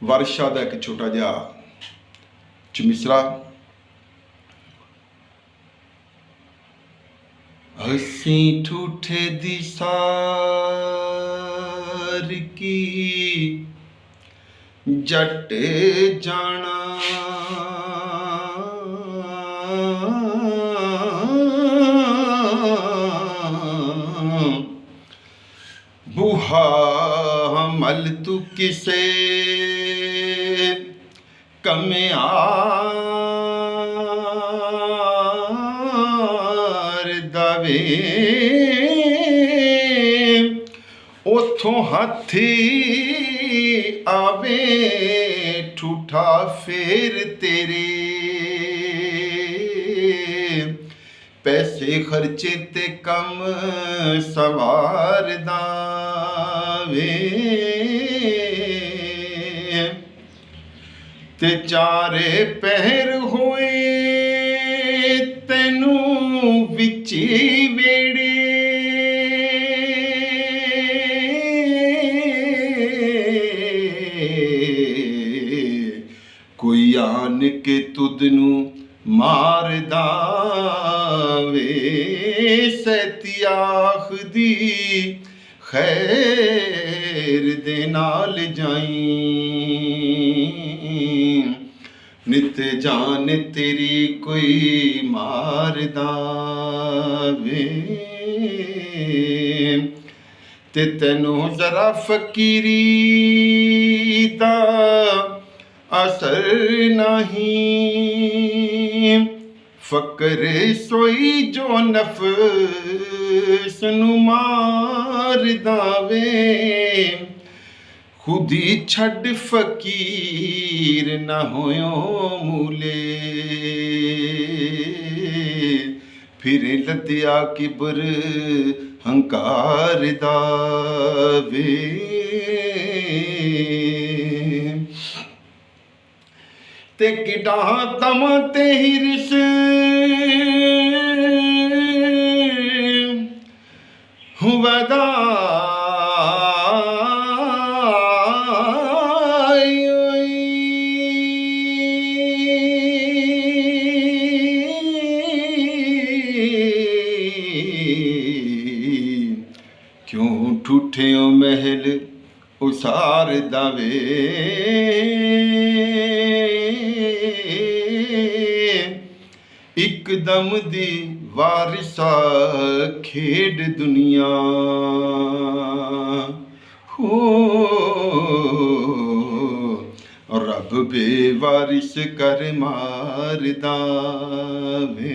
ਵਾਰਿਸ ਦਾ ਇੱਕ ਛੋਟਾ ਜਿਹਾ ਚਮਿਸਰਾ। ਅਸੀਂ ਠੂਠੇ ਦੀ ਸਾਰ ਕੀ ਜੱਟ ਜਾਣਾ, ਬੂਹਾ ਮਲ ਤੂੰ ਕਿਸੇ ਕਮਿਆਰ ਦਵੇ, ਉਥੋਂ ਹਾਥੀ ਆਵੇ ਠੂਠਾ ਫੇਰ ਤੇਰੇ, ਪੈਸੇ ਖਰਚੇ ਤੇ ਕੰਮ ਸਵਾਰਦਾ ਵੇ, ਤੇ ਚਾਰੇ ਪਹਿਰ ਹੋਏ ਤੈਨੂੰ ਵਿੱਚੀ ਵੇੜੇ, ਕੋਈ ਆਣ ਕੇ ਤੁਧ ਨੂੰ ਮਾਰਦਾ ਵੇ, ਸੈਤੀ ਆਖਦੀ ਖੈਰ ਦੇ ਨਾਲ ਜਾਈ, ਨਿਤ ਜਾਨ ਤੇਰੀ ਕੋਈ ਮਾਰਦਾ ਵੇ, ਤੇ ਤੈਨੂੰ ਜ਼ਰਾ ਫਕੀਰੀ ਦਾ ਅਸਰ ਨਹੀਂ, ਫਕਰ ਸੋਈ ਜੋ ਨਫਸ ਨੂੰ ਮਾਰਦਾ ਵੇ, ਖੁਦੀ ਛੱਡ ਫਕੀਰ ਨਾ ਹੋਇਓ ਮੂਲੇ, ਫਿਰ ਲੱਦਿਆ ਕਿਬਰ ਹੰਕਾਰ ਦਾ ਵੇ, ਤੇ ਕਿਡਾ ਤਮ ਤੇ ਹਿਰਸ ਹੁਵਦਾ, ਕਿਉਂ ਠੂਠਿਓ ਮਹਿਲ ਉਸਾਰਦਾ ਵੇ, ਇੱਕਦਮ ਦੀ ਵਾਰਿਸਾ ਖੇਡ ਦੁਨੀਆ, ਹੋ ਰੱਬ ਬੇਵਾਰਿਸ ਕਰ ਮਾਰਦਾ ਵੇ।